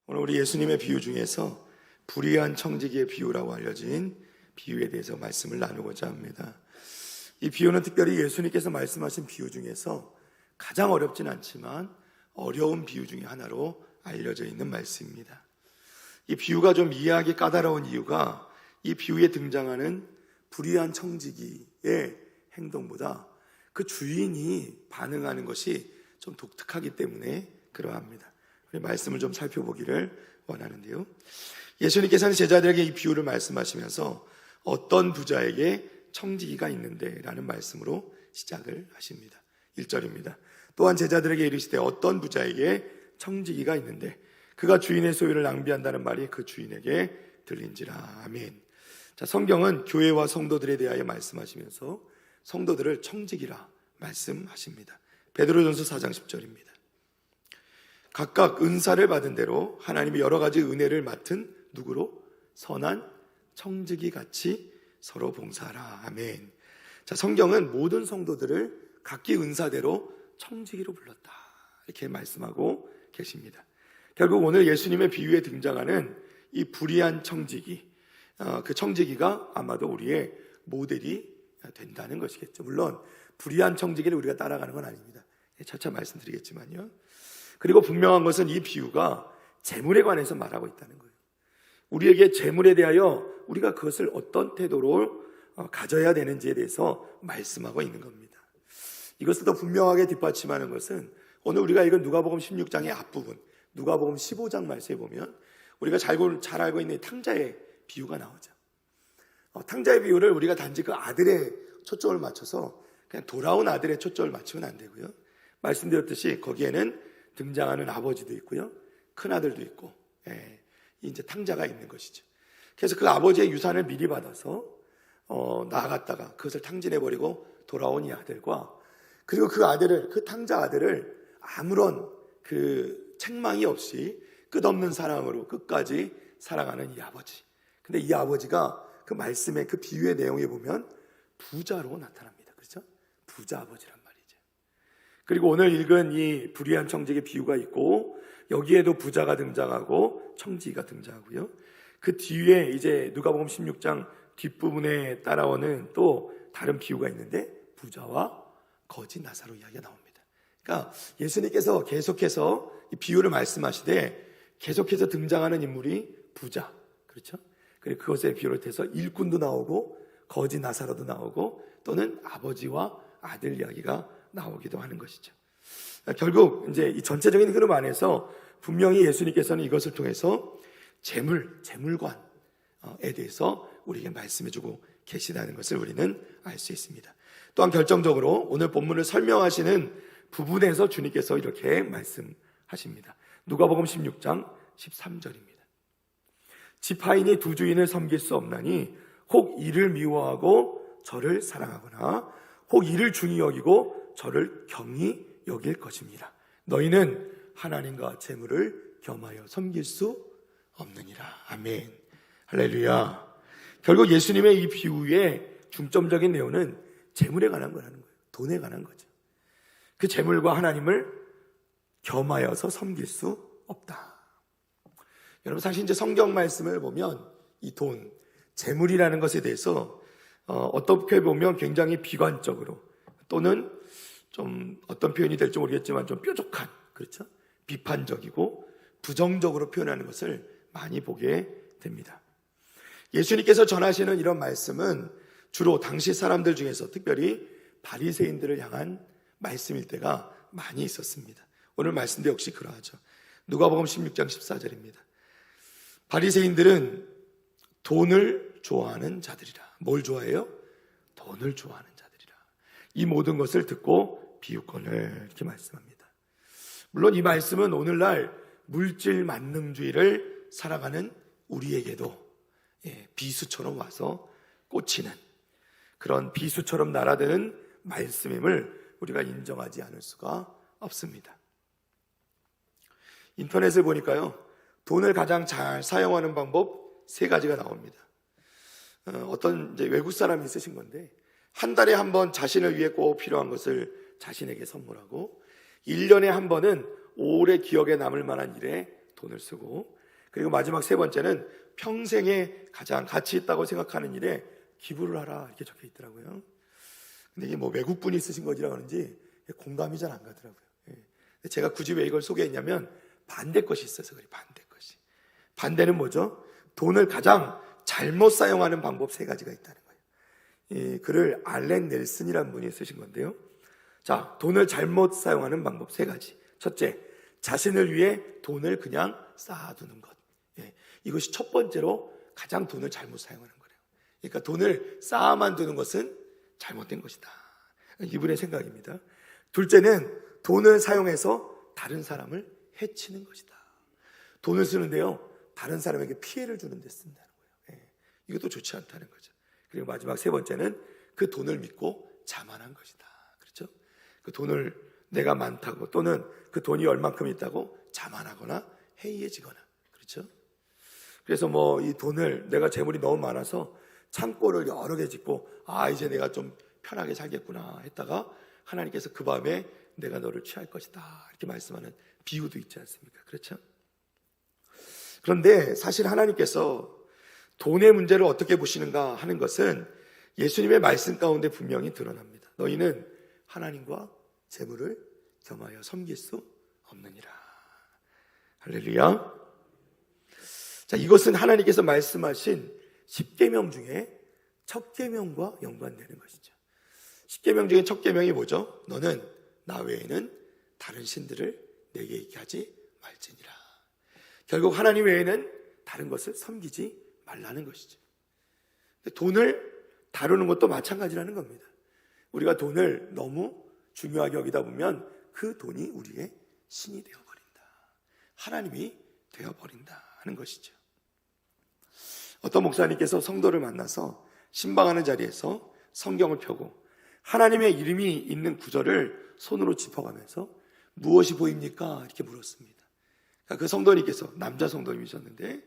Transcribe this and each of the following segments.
오늘 우리 예수님의 비유 중에서 불의한 청지기의 비유라고 알려진 비유에 대해서 말씀을 나누고자 합니다. 이 비유는 특별히 예수님께서 말씀하신 비유 중에서 가장 어렵진 않지만 어려운 비유 중에 하나로 알려져 있는 말씀입니다. 이 비유가 좀 이해하기 까다로운 이유가 이 비유에 등장하는 불의한 청지기의 행동보다 그 주인이 반응하는 것이 좀 독특하기 때문에 그러합니다. 우리 말씀을 좀 살펴보기를 원하는데요. 예수님께서는 제자들에게 이 비유를 말씀하시면서 어떤 부자에게 청지기가 있는데 라는 말씀으로 시작을 하십니다. 1절입니다. 또한 제자들에게 이르시되 어떤 부자에게 청지기가 있는데 그가 주인의 소유를 낭비한다는 말이 그 주인에게 들린지라. 아멘. 자, 성경은 교회와 성도들에 대하여 말씀하시면서 성도들을 청지기라 말씀하십니다. 베드로전서 4장 10절입니다. 각각 은사를 받은 대로 하나님이 여러 가지 은혜를 맡은 누구로? 선한 청지기 같이 서로 봉사하라. 아멘. 자, 성경은 모든 성도들을 각기 은사대로 청지기로 불렀다 이렇게 말씀하고 계십니다. 결국 오늘 예수님의 비유에 등장하는 이 불의한 청지기, 그 청지기가 아마도 우리의 모델이 된다는 것이겠죠. 물론 불의한 청지기를 우리가 따라가는 건 아닙니다. 차차 말씀드리겠지만요. 그리고 분명한 것은 이 비유가 재물에 관해서 말하고 있다는 거예요. 우리에게 재물에 대하여 우리가 그것을 어떤 태도로 가져야 되는지에 대해서 말씀하고 있는 겁니다. 이것을 더 분명하게 뒷받침하는 것은 오늘 우리가 읽은 누가복음 16장의 앞부분, 누가복음 15장 말씀에 보면 우리가 잘 알고 있는 탕자의 비유가 나오죠. 탕자의 비유를 우리가 단지 그 아들의 초점을 맞춰서 그냥 돌아온 아들의 초점을 맞추면 안 되고요. 말씀드렸듯이 거기에는 등장하는 아버지도 있고요, 큰 아들도 있고, 이제 탕자가 있는 것이죠. 그래서 그 아버지의 유산을 미리 받아서 나아갔다가 그것을 탕진해버리고 돌아온 이 아들과, 그리고 그 탕자 아들을 아무런 그 책망이 없이 끝없는 사랑으로 끝까지 사랑하는 이 아버지. 근데 이 아버지가 그 말씀의 그 비유의 내용에 보면 부자로 나타납니다. 그렇죠? 부자 아버지란 말이죠. 그리고 오늘 읽은 이 불의한 청지기의 비유가 있고 여기에도 부자가 등장하고 청지기가 등장하고요. 그 뒤에 이제 누가복음 16장 뒷부분에 따라오는 또 다른 비유가 있는데 부자와 거지 나사로 이야기가 나옵니다. 그러니까 예수님께서 계속해서 이 비유를 말씀하시되 계속해서 등장하는 인물이 부자, 그렇죠? 그리고 그것에 비롯해서 일꾼도 나오고 거지 나사로도 나오고 또는 아버지와 아들 이야기가 나오기도 하는 것이죠. 결국 이제 이 전체적인 흐름 안에서 분명히 예수님께서는 이것을 통해서 재물관에 대해서 우리에게 말씀해주고 계시다는 것을 우리는 알 수 있습니다. 또한 결정적으로 오늘 본문을 설명하시는 부분에서 주님께서 이렇게 말씀하십니다. 누가복음 16장 13절입니다. 지파인이 두 주인을 섬길 수 없나니 혹 이를 미워하고 저를 사랑하거나 혹 이를 중히 여기고 저를 경히 여길 것입니다. 너희는 하나님과 재물을 겸하여 섬길 수 없느니라. 아멘. 할렐루야. 결국 예수님의 이 비유의 중점적인 내용은 재물에 관한 거라는 거예요. 돈에 관한 거죠. 그 재물과 하나님을 겸하여서 섬길 수 없다. 여러분, 사실 이제 성경 말씀을 보면 이 돈, 재물이라는 것에 대해서 어떻게 보면 굉장히 비관적으로 또는 좀 어떤 표현이 될지 모르겠지만 좀 뾰족한, 그렇죠? 비판적이고 부정적으로 표현하는 것을 많이 보게 됩니다. 예수님께서 전하시는 이런 말씀은 주로 당시 사람들 중에서 특별히 바리새인들을 향한 말씀일 때가 많이 있었습니다. 오늘 말씀도 역시 그러하죠. 누가복음 16장 14절입니다. 바리새인들은 돈을 좋아하는 자들이라. 뭘 좋아해요? 돈을 좋아하는 자들이라. 이 모든 것을 듣고 비웃거늘 이렇게 말씀합니다. 물론 이 말씀은 오늘날 물질 만능주의를 살아가는 우리에게도 비수처럼 와서 꽂히는 그런 비수처럼 날아드는 말씀임을 우리가 인정하지 않을 수가 없습니다. 인터넷을 보니까요, 돈을 가장 잘 사용하는 방법 3가지가 나옵니다. 어떤 이제 외국 사람이 쓰신 건데, 한 달에 한 번 자신을 위해 꼭 필요한 것을 자신에게 선물하고 1년에 한 번은 오래 기억에 남을 만한 일에 돈을 쓰고, 그리고 마지막 세 번째는 평생에 가장 가치 있다고 생각하는 일에 기부를 하라 이렇게 적혀 있더라고요. 근데 이게 뭐 외국 분이 쓰신 거지라 그런지 공감이 잘 안 가더라고요. 제가 굳이 왜 이걸 소개했냐면 반대 것이 있어서 그래. 반대 것이. 반대는 뭐죠? 돈을 가장 잘못 사용하는 방법 세 가지가 있다는 거예요. 이 글을 알렌 넬슨이라는 분이 쓰신 건데요. 자, 돈을 잘못 사용하는 방법 세 가지. 첫째, 자신을 위해 돈을 그냥 쌓아두는 것. 이것이 첫 번째로 가장 돈을 잘못 사용하는 거예요. 그러니까 돈을 쌓아만 두는 것은 잘못된 것이다. 이분의 생각입니다. 둘째는 돈을 사용해서 다른 사람을 해치는 것이다. 돈을 쓰는데요, 다른 사람에게 피해를 주는 데 쓴다는 거예요. 이것도 좋지 않다는 거죠. 그리고 마지막 세 번째는 그 돈을 믿고 자만한 것이다. 그렇죠? 그 돈을 내가 많다고 또는 그 돈이 얼만큼 있다고 자만하거나 해이해지거나, 그렇죠? 그래서 뭐 이 돈을 내가 재물이 너무 많아서 창고를 여러 개 짓고 이제 내가 좀 편하게 살겠구나 했다가 하나님께서 그 밤에 내가 너를 취할 것이다 이렇게 말씀하는 비유도 있지 않습니까? 그렇죠? 그런데 사실 하나님께서 돈의 문제를 어떻게 보시는가 하는 것은 예수님의 말씀 가운데 분명히 드러납니다. 너희는 하나님과 재물을 겸하여 섬길 수 없느니라. 할렐루야. 자, 이것은 하나님께서 말씀하신 10계명 중에 첫 계명과 연관되는 것이죠. 10계명 중에 첫 계명이 뭐죠? 너는 나 외에는 다른 신들을 내게 있게 하지 말지니라. 결국 하나님 외에는 다른 것을 섬기지 말라는 것이죠. 돈을 다루는 것도 마찬가지라는 겁니다. 우리가 돈을 너무 중요하게 여기다 보면 그 돈이 우리의 신이 되어버린다. 하나님이 되어버린다 하는 것이죠. 어떤 목사님께서 성도를 만나서 신방하는 자리에서 성경을 펴고 하나님의 이름이 있는 구절을 손으로 짚어가면서 무엇이 보입니까? 이렇게 물었습니다. 그 성도님께서 남자 성도님이셨는데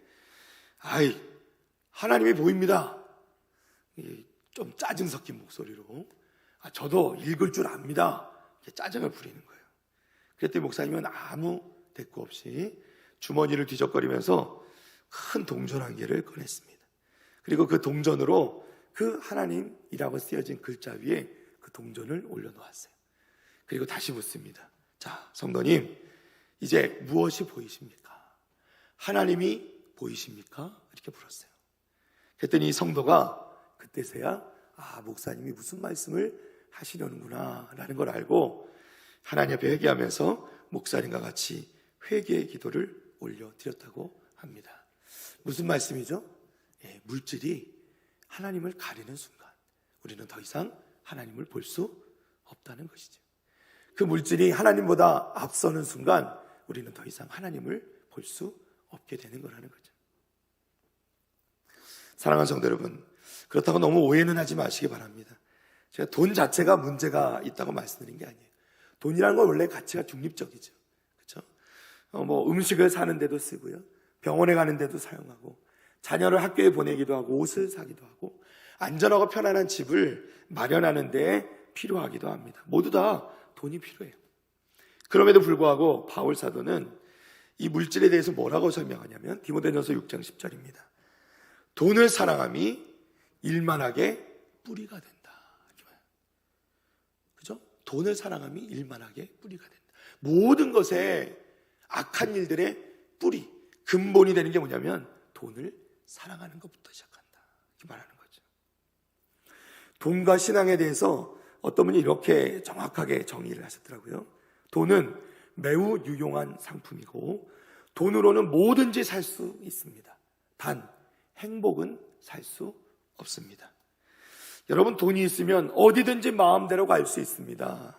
하나님이 보입니다. 좀 짜증 섞인 목소리로 저도 읽을 줄 압니다. 이렇게 짜증을 부리는 거예요. 그랬더니 목사님은 아무 대꾸 없이 주머니를 뒤적거리면서 큰 동전 한 개를 꺼냈습니다. 그리고 그 동전으로 그 하나님이라고 쓰여진 글자 위에 그 동전을 올려놓았어요. 그리고 다시 묻습니다. 자, 성도님, 이제 무엇이 보이십니까? 하나님이 보이십니까? 이렇게 물었어요. 그랬더니 이 성도가 그때서야 목사님이 무슨 말씀을 하시려는구나 라는 걸 알고 하나님 앞에 회개하면서 목사님과 같이 회개의 기도를 올려드렸다고 합니다. 무슨 말씀이죠? 물질이 하나님을 가리는 순간 우리는 더 이상 하나님을 볼 수 없다는 것이죠. 그 물질이 하나님보다 앞서는 순간 우리는 더 이상 하나님을 볼 수 없게 되는 거라는 거죠. 사랑하는 성도 여러분, 그렇다고 너무 오해는 하지 마시기 바랍니다. 제가 돈 자체가 문제가 있다고 말씀드린 게 아니에요. 돈이라는 건 원래 가치가 중립적이죠. 그렇죠? 음식을 사는 데도 쓰고요. 병원에 가는 데도 사용하고 자녀를 학교에 보내기도 하고 옷을 사기도 하고 안전하고 편안한 집을 마련하는 데 필요하기도 합니다. 모두 다 돈이 필요해요. 그럼에도 불구하고 바울 사도는 이 물질에 대해서 뭐라고 설명하냐면 디모데전서 6장 10절입니다. 돈을 사랑함이 일만하게 뿌리가 된다. 그죠? 돈을 사랑함이 일만하게 뿌리가 된다. 모든 것에 악한 일들의 뿌리, 근본이 되는 게 뭐냐면 돈을 사랑하는 것부터 시작한다. 이렇게 말하는 거죠. 돈과 신앙에 대해서 어떤 분이 이렇게 정확하게 정의를 하셨더라고요. 돈은 매우 유용한 상품이고 돈으로는 뭐든지 살 수 있습니다. 단 행복은 살 수 없습니다. 여러분, 돈이 있으면 어디든지 마음대로 갈 수 있습니다.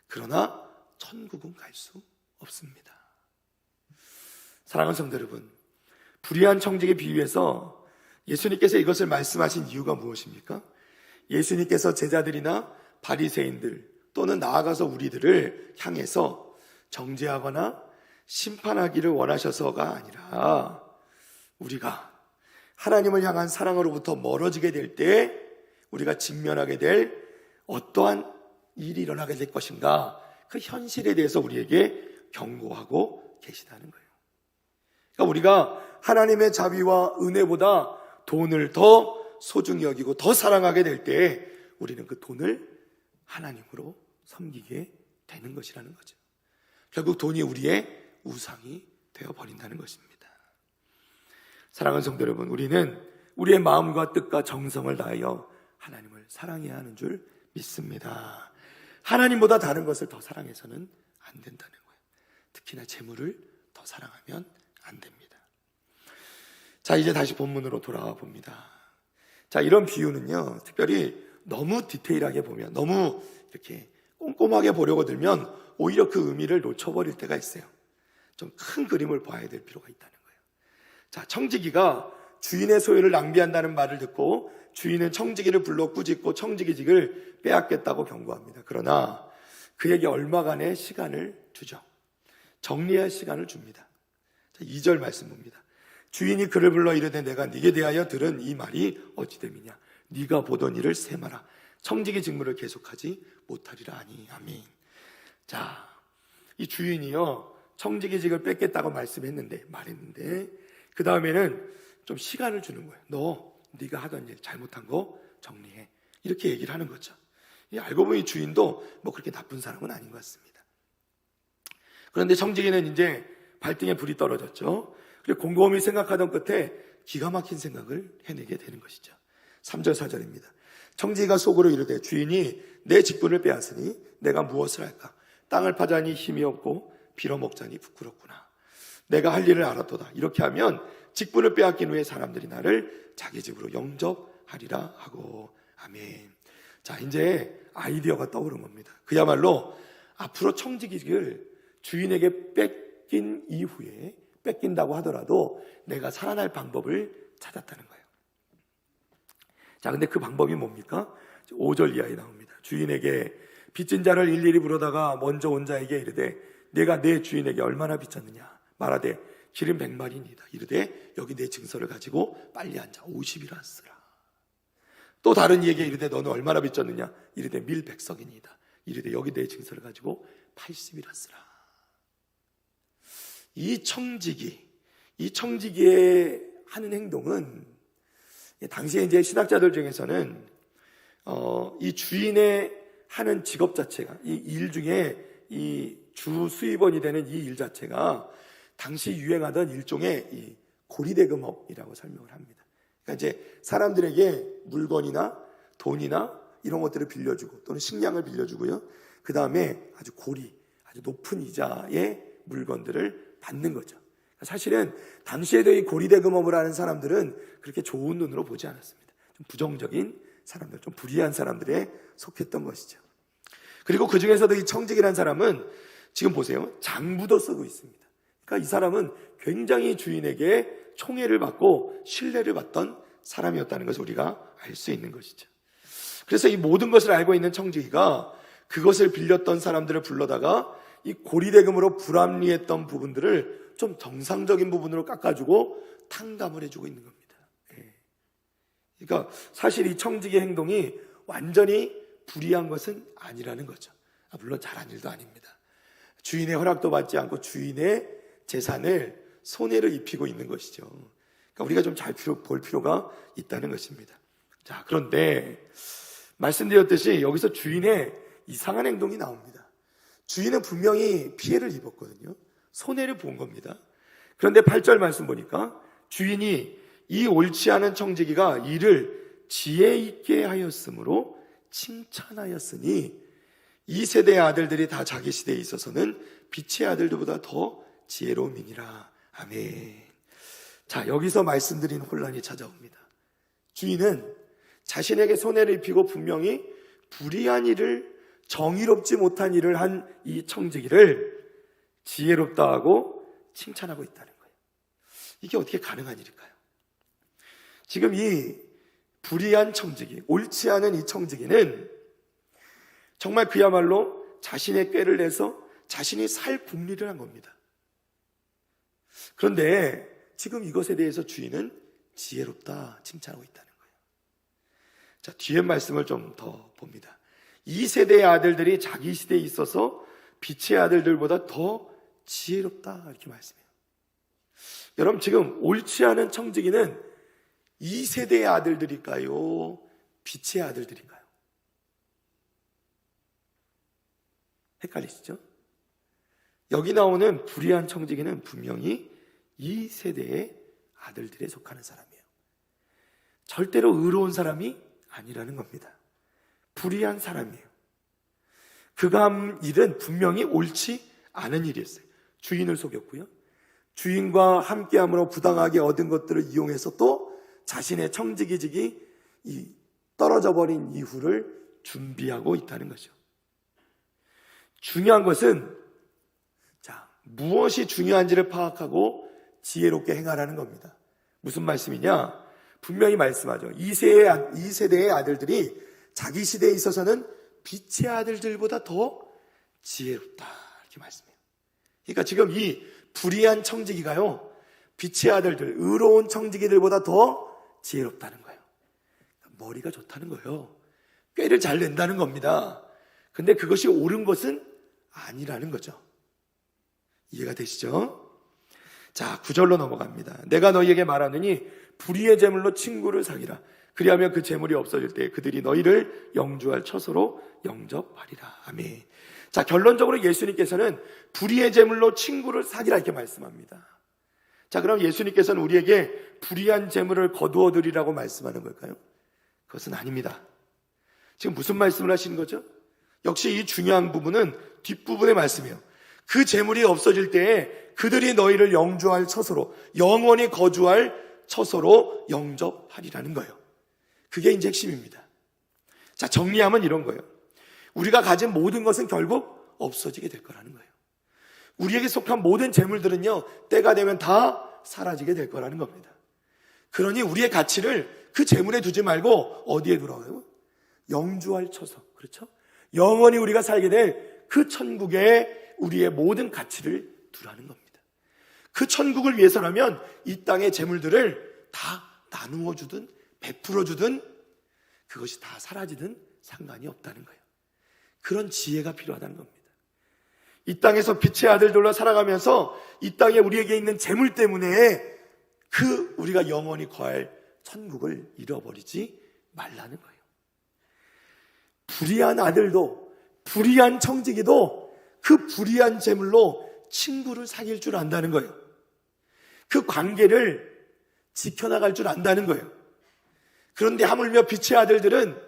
그러나 천국은 갈 수 없습니다. 사랑하는 성도 여러분, 불의한 청지기 비유에서 예수님께서 이것을 말씀하신 이유가 무엇입니까? 예수님께서 제자들이나 바리새인들 또는 나아가서 우리들을 향해서 정죄하거나 심판하기를 원하셔서가 아니라 우리가 하나님을 향한 사랑으로부터 멀어지게 될 때 우리가 직면하게 될 어떠한 일이 일어나게 될 것인가, 그 현실에 대해서 우리에게 경고하고 계시다는 거예요. 그러니까 우리가 하나님의 자비와 은혜보다 돈을 더 소중히 여기고 더 사랑하게 될 때 우리는 그 돈을 하나님으로 섬기게 되는 것이라는 거죠. 결국 돈이 우리의 우상이 되어버린다는 것입니다. 사랑하는 성도 여러분, 우리는 우리의 마음과 뜻과 정성을 다하여 하나님을 사랑해야 하는 줄 믿습니다. 하나님보다 다른 것을 더 사랑해서는 안 된다는 거예요. 특히나 재물을 더 사랑하면 안 됩니다. 자, 이제 다시 본문으로 돌아와 봅니다. 자, 이런 비유는요, 특별히 너무 디테일하게 보면, 너무 이렇게 꼼꼼하게 보려고 들면 오히려 그 의미를 놓쳐버릴 때가 있어요. 좀 큰 그림을 봐야 될 필요가 있다는 거예요. 자, 청지기가 주인의 소유를 낭비한다는 말을 듣고 주인은 청지기를 불러 꾸짖고 청지기직을 빼앗겠다고 경고합니다. 그러나 그에게 얼마간의 시간을 주죠. 정리할 시간을 줍니다. 자, 2절 말씀 봅니다. 주인이 그를 불러 이르되 내가 네게 대하여 들은 이 말이 어찌 됨이냐. 네가 보던 일을 세마라. 청지기 직무를 계속하지 못하리라 하니. 아멘. 자, 이 주인이요 청지기직을 뺏겠다고 말했는데 그 다음에는 좀 시간을 주는 거예요. 네가 하던 일 잘못한 거 정리해. 이렇게 얘기를 하는 거죠. 알고 보니 주인도 뭐 그렇게 나쁜 사람은 아닌 것 같습니다. 그런데 청지기는 이제 발등에 불이 떨어졌죠. 그리고 곰곰이 생각하던 끝에 기가 막힌 생각을 해내게 되는 것이죠. 3절 4절입니다. 청지기가 속으로 이르되 주인이 내 직분을 빼앗으니 내가 무엇을 할까? 땅을 파자니 힘이 없고 빌어먹자니 부끄럽구나. 내가 할 일을 알았도다. 이렇게 하면 직분을 빼앗긴 후에 사람들이 나를 자기 집으로 영접하리라 하고. 아멘. 자, 이제 아이디어가 떠오른 겁니다. 그야말로 앞으로 청지기를 주인에게 뺏긴다고 하더라도 내가 살아날 방법을 찾았다는 거예요. 자, 근데 그 방법이 뭡니까? 5절 이하에 나옵니다. 주인에게 빚진 자를 일일이 부르다가 먼저 온 자에게 이르되 내가 내 주인에게 얼마나 빚졌느냐 말하되 기름 100마리니이다. 이르되 여기 내 증서를 가지고 빨리 앉아 50이라 쓰라. 또 다른 이에게 이르되 너는 얼마나 빚졌느냐 이르되 밀 100석이니이다. 이르되 여기 내 증서를 가지고 80이라 쓰라. 이 청지기의 하는 행동은 당시에 이제 신학자들 중에서는 이 주인의 하는 직업 자체가 이 일 중에 이 주 수입원이 되는 이 일 자체가 당시 유행하던 일종의 이 고리대금업이라고 설명을 합니다. 그러니까 이제 사람들에게 물건이나 돈이나 이런 것들을 빌려주고 또는 식량을 빌려주고요. 그 다음에 아주 높은 이자의 물건들을 받는 거죠. 사실은 당시에도 이 고리대금업을 하는 사람들은 그렇게 좋은 눈으로 보지 않았습니다. 좀 부정적인 사람들, 좀 불의한 사람들에 속했던 것이죠. 그리고 그 중에서도 이 청지기라는 사람은 지금 보세요. 장부도 쓰고 있습니다. 그러니까 이 사람은 굉장히 주인에게 총애를 받고 신뢰를 받던 사람이었다는 것을 우리가 알 수 있는 것이죠. 그래서 이 모든 것을 알고 있는 청지기가 그것을 빌렸던 사람들을 불러다가 이 고리대금으로 불합리했던 부분들을 좀 정상적인 부분으로 깎아주고 탕감을 해주고 있는 겁니다. 그러니까 사실 이 청지기의 행동이 완전히 불의한 것은 아니라는 거죠. 물론 잘한 일도 아닙니다. 주인의 허락도 받지 않고 주인의 재산을 손해를 입히고 있는 것이죠. 그러니까 우리가 좀 잘 볼 필요가 있다는 것입니다. 자, 그런데 말씀드렸듯이 여기서 주인의 이상한 행동이 나옵니다. 주인은 분명히 피해를 입었거든요. 손해를 본 겁니다. 그런데 8절 말씀 보니까 주인이 이 옳지 않은 청지기가 이를 지혜 있게 하였으므로 칭찬하였으니 이 세대의 아들들이 다 자기 시대에 있어서는 빛의 아들들보다 더 지혜로움이니라. 아멘. 자, 여기서 말씀드린 혼란이 찾아옵니다. 주인은 자신에게 손해를 입히고 분명히 불의한 일을, 정의롭지 못한 일을 한 이 청지기를 지혜롭다 하고 칭찬하고 있다는 거예요. 이게 어떻게 가능한 일일까요? 지금 이 불의한 청지기, 옳지 않은 이 청지기는 정말 그야말로 자신의 꾀를 내서 자신이 살 궁리를 한 겁니다. 그런데 지금 이것에 대해서 주인은 지혜롭다 칭찬하고 있다는 거예요. 자, 뒤에 말씀을 좀 더 봅니다. 이 세대의 아들들이 자기 시대에 있어서 빛의 아들들보다 더 지혜롭다 이렇게 말씀해요. 여러분 지금 옳지 않은 청지기는 2세대의 아들들일까요? 빛의 아들들일까요? 헷갈리시죠? 여기 나오는 불의한 청지기는 분명히 2세대의 아들들에 속하는 사람이에요. 절대로 의로운 사람이 아니라는 겁니다. 불의한 사람이에요. 그가 한 일은 분명히 옳지 않은 일이었어요. 주인을 속였고요. 주인과 함께함으로 부당하게 얻은 것들을 이용해서 또 자신의 청지기직이 떨어져 버린 이후를 준비하고 있다는 거죠. 중요한 것은 무엇이 중요한지를 파악하고 지혜롭게 행하라는 겁니다. 무슨 말씀이냐? 분명히 말씀하죠. 2세대의 아들들이 자기 시대에 있어서는 빛의 아들들보다 더 지혜롭다, 이렇게 말씀해요. 그러니까 지금 이 불의한 청지기가요, 빛의 아들들, 의로운 청지기들보다 더 지혜롭다는 거예요. 머리가 좋다는 거예요. 꾀를 잘 낸다는 겁니다. 근데 그것이 옳은 것은 아니라는 거죠. 이해가 되시죠? 자, 9절로 넘어갑니다. 내가 너희에게 말하느니 불의의 제물로 친구를 사귀라. 그리하면 그 제물이 없어질 때 그들이 너희를 영주할 처소로 영접하리라. 아멘. 자, 결론적으로 예수님께서는 불의의 제물로 친구를 사귀라 이렇게 말씀합니다. 자, 그럼 예수님께서는 우리에게 불의한 제물을 거두어 드리라고 말씀하는 걸까요? 그것은 아닙니다. 지금 무슨 말씀을 하시는 거죠? 역시 이 중요한 부분은 뒷부분의 말씀이에요. 그 제물이 없어질 때에 그들이 너희를 영주할 처소로, 영원히 거주할 처소로 영접하리라는 거예요. 그게 이제 핵심입니다. 자, 정리하면 이런 거예요. 우리가 가진 모든 것은 결국 없어지게 될 거라는 거예요. 우리에게 속한 모든 재물들은요, 때가 되면 다 사라지게 될 거라는 겁니다. 그러니 우리의 가치를 그 재물에 두지 말고 어디에 두라고요? 영주할 처소. 그렇죠? 영원히 우리가 살게 될 그 천국에 우리의 모든 가치를 두라는 겁니다. 그 천국을 위해서라면 이 땅의 재물들을 다 나누어 주든 베풀어 주든 그것이 다 사라지든 상관이 없다는 거예요. 그런 지혜가 필요하다는 겁니다. 이 땅에서 빛의 아들들로 살아가면서 이 땅에 우리에게 있는 재물 때문에 우리가 영원히 거할 천국을 잃어버리지 말라는 거예요. 불의한 아들도 불의한 청지기도 그 불의한 재물로 친구를 사귈 줄 안다는 거예요. 그 관계를 지켜나갈 줄 안다는 거예요. 그런데 하물며 빛의 아들들은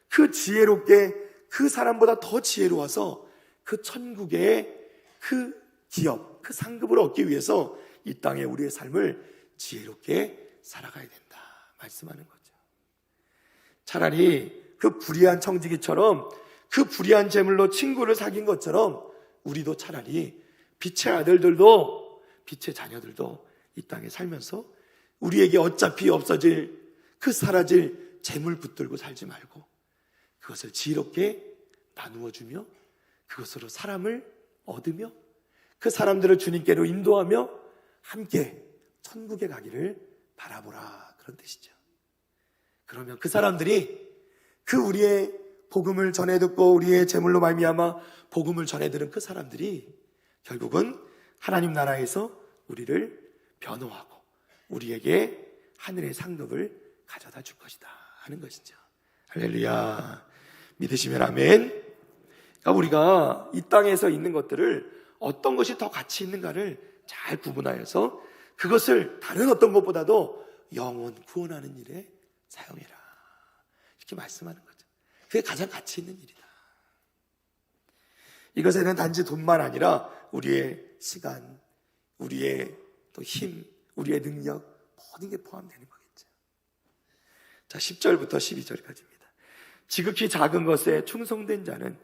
그 지혜롭게 그 사람보다 더 지혜로워서 그 천국의 그 기업, 그 상급을 얻기 위해서 이 땅에 우리의 삶을 지혜롭게 살아가야 된다 말씀하는 거죠. 차라리 그 불의한 청지기처럼 그 불의한 재물로 친구를 사귄 것처럼 우리도 차라리 빛의 아들들도 빛의 자녀들도 이 땅에 살면서 우리에게 어차피 없어질 그 사라질 재물 붙들고 살지 말고 그것을 지혜롭게 나누어주며 그것으로 사람을 얻으며 그 사람들을 주님께로 인도하며 함께 천국에 가기를 바라보라, 그런 뜻이죠. 그러면 그 사람들이 그 우리의 복음을 전해 듣고 우리의 재물로 말미암아 복음을 전해 들은 그 사람들이 결국은 하나님 나라에서 우리를 변호하고 우리에게 하늘의 상급을 가져다 줄 것이다 하는 것이죠. 할렐루야. 믿으시면 아멘. 그러니까 우리가 이 땅에서 있는 것들을 어떤 것이 더 가치 있는가를 잘 구분하여서 그것을 다른 어떤 것보다도 영혼 구원하는 일에 사용해라, 이렇게 말씀하는 거죠. 그게 가장 가치 있는 일이다. 이것에는 단지 돈만 아니라 우리의 시간, 우리의 또 힘, 우리의 능력, 모든 게 포함되는 거겠죠. 자, 10절부터 12절까지입니다. 지극히 작은 것에 충성된 자는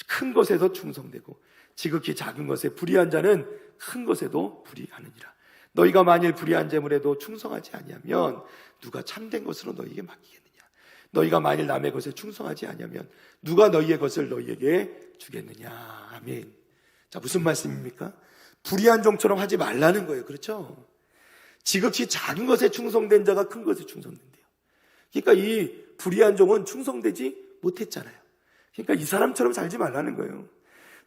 큰 것에도 충성되고 지극히 작은 것에 불의한 자는 큰 것에도 불의하느니라. 너희가 만일 불의한 재물에도 충성하지 아니하면 누가 참된 것으로 너희에게 맡기겠느냐. 너희가 만일 남의 것에 충성하지 아니하면 누가 너희의 것을 너희에게 주겠느냐. 아멘. 자, 무슨 말씀입니까? 불의한 종처럼 하지 말라는 거예요. 그렇죠? 지극히 작은 것에 충성된 자가 큰 것에 충성된대요. 그러니까 이 불의한 종은 충성되지 못했잖아요. 그러니까 이 사람처럼 살지 말라는 거예요.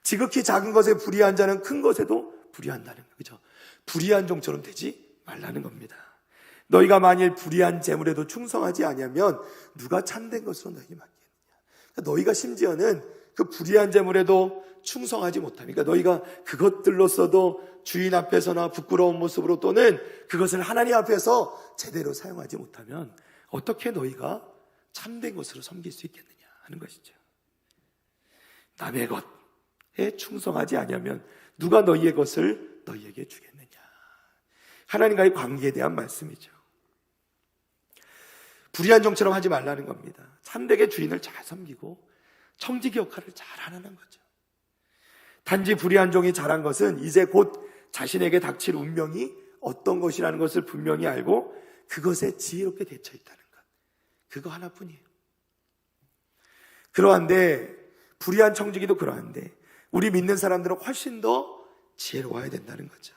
지극히 작은 것에 불의한 자는 큰 것에도 불의한다는 거예요. 그렇죠? 불의한 종처럼 되지 말라는 겁니다. 너희가 만일 불의한 재물에도 충성하지 아니하면 누가 참된 것으로 너희에게 맡기느냐. 너희가 심지어는 그 불의한 재물에도 충성하지 못하니까, 그러니까 너희가 그것들로서도 주인 앞에서나 부끄러운 모습으로 또는 그것을 하나님 앞에서 제대로 사용하지 못하면 어떻게 너희가 참된 것으로 섬길 수 있겠느냐 하는 것이죠. 남의 것에 충성하지 아니하면 누가 너희의 것을 너희에게 주겠느냐. 하나님과의 관계에 대한 말씀이죠. 불의한 종처럼 하지 말라는 겁니다. 참되게 주인을 잘 섬기고 청지기 역할을 잘 하라는 거죠. 단지 불의한 종이 잘한 것은 이제 곧 자신에게 닥칠 운명이 어떤 것이라는 것을 분명히 알고 그것에 지혜롭게 대처 있다는 것, 그거 하나뿐이에요. 그러한데 불의한 청지기도 그러한데 우리 믿는 사람들은 훨씬 더 지혜로워야 된다는 거죠.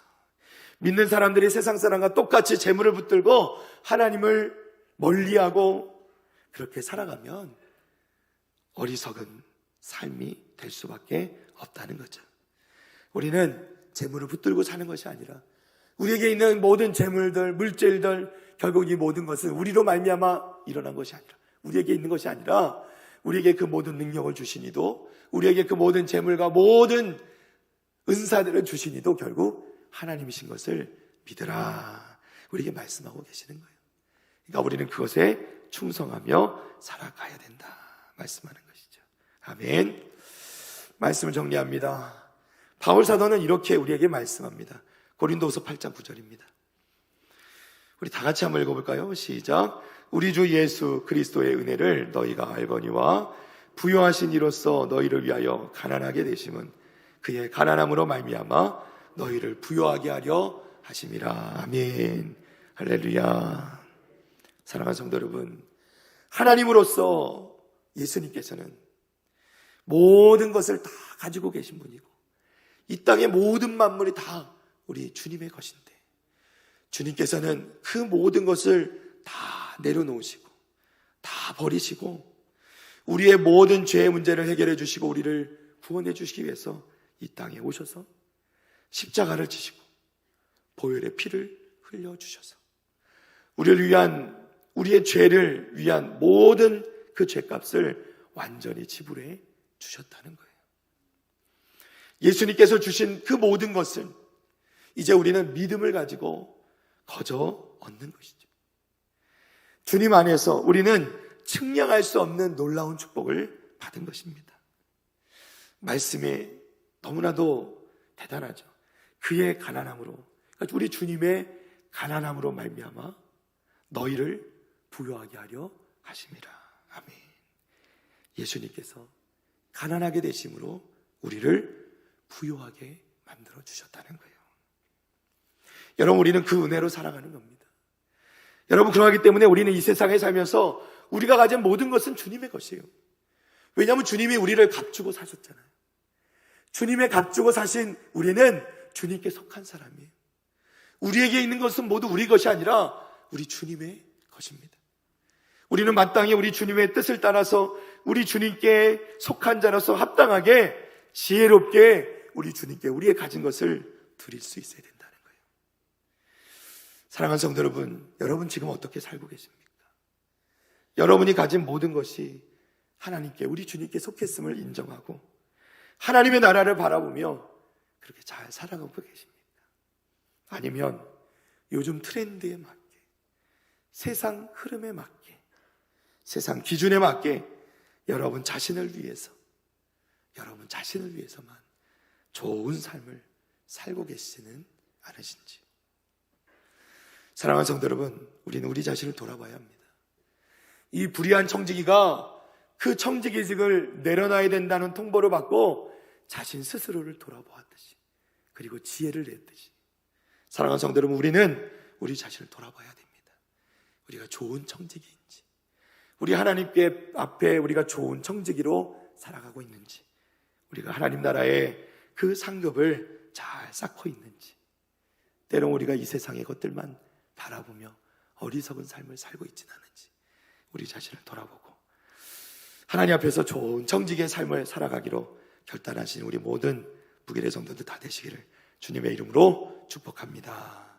믿는 사람들이 세상 사람과 똑같이 재물을 붙들고 하나님을 멀리하고 그렇게 살아가면 어리석은 삶이 될 수밖에 없다는 거죠. 우리는 재물을 붙들고 사는 것이 아니라 우리에게 있는 모든 재물들, 물질들, 결국 이 모든 것은 우리로 말미암아 일어난 것이 아니라, 우리에게 있는 것이 아니라 우리에게 그 모든 능력을 주신 이도, 우리에게 그 모든 재물과 모든 은사들을 주신 이도 결국 하나님이신 것을 믿으라, 우리에게 말씀하고 계시는 거예요. 그러니까 우리는 그것에 충성하며 살아가야 된다 말씀하는 것이죠. 아멘. 말씀을 정리합니다. 바울 사도는 이렇게 우리에게 말씀합니다. 고린도후서 8장 9절입니다. 우리 다 같이 한번 읽어볼까요? 시작. 우리 주 예수 그리스도의 은혜를 너희가 알거니와 부요하신 이로써 너희를 위하여 가난하게 되심은 그의 가난함으로 말미암아 너희를 부요하게 하려 하심이라. 아멘. 할렐루야. 사랑하는 성도 여러분, 하나님으로서 예수님께서는 모든 것을 다 가지고 계신 분이고 이 땅의 모든 만물이 다 우리 주님의 것인데 주님께서는 그 모든 것을 다 내려놓으시고 다 버리시고 우리의 모든 죄의 문제를 해결해 주시고 우리를 구원해 주시기 위해서 이 땅에 오셔서 십자가를 지시고 보혈의 피를 흘려주셔서 우리를 위한, 우리의 죄를 위한 모든 그 죄값을 완전히 지불해 주셨다는 거예요. 예수님께서 주신 그 모든 것을 이제 우리는 믿음을 가지고 거저 얻는 것이죠. 주님 안에서 우리는 측량할 수 없는 놀라운 축복을 받은 것입니다. 말씀이 너무나도 대단하죠. 그의 가난함으로, 그러니까 우리 주님의 가난함으로 말미암아 너희를 부요하게 하려 하심이라. 아멘. 예수님께서 가난하게 되심으로 우리를 부요하게 만들어 주셨다는 거예요. 여러분, 우리는 그 은혜로 살아가는 겁니다. 여러분, 그러하기 때문에 우리는 이 세상에 살면서 우리가 가진 모든 것은 주님의 것이에요. 왜냐하면 주님이 우리를 값주고 사셨잖아요. 주님의 값주고 사신 우리는 주님께 속한 사람이에요. 우리에게 있는 것은 모두 우리 것이 아니라 우리 주님의 것입니다. 우리는 마땅히 우리 주님의 뜻을 따라서 우리 주님께 속한 자로서 합당하게 지혜롭게 우리 주님께 우리의 가진 것을 드릴 수 있어야 된다는 거예요. 사랑하는 성도 여러분, 여러분 지금 어떻게 살고 계십니까? 여러분이 가진 모든 것이 하나님께, 우리 주님께 속했음을 인정하고 하나님의 나라를 바라보며 그렇게 잘 살아가고 계십니까? 아니면 요즘 트렌드에 맞게, 세상 흐름에 맞게, 세상 기준에 맞게 여러분 자신을 위해서만 좋은 삶을 살고 계시지는 않으신지. 사랑하는 성도 여러분, 우리는 우리 자신을 돌아봐야 합니다. 이 불의한 청지기가 그 청지기직을 내려놔야 된다는 통보를 받고 자신 스스로를 돌아보았듯이, 그리고 지혜를 냈듯이, 사랑하는 성도 여러분, 우리는 우리 자신을 돌아봐야 됩니다. 우리가 좋은 청지기인지, 우리 하나님께 앞에 우리가 좋은 청지기로 살아가고 있는지, 우리가 하나님 나라의 그 상급을 잘 쌓고 있는지, 때론 우리가 이 세상의 것들만 바라보며 어리석은 삶을 살고 있지는 않은지 우리 자신을 돌아보고 하나님 앞에서 좋은 청지기의 삶을 살아가기로 결단하신 우리 모든 무교의 성도들 다 되시기를 주님의 이름으로 축복합니다.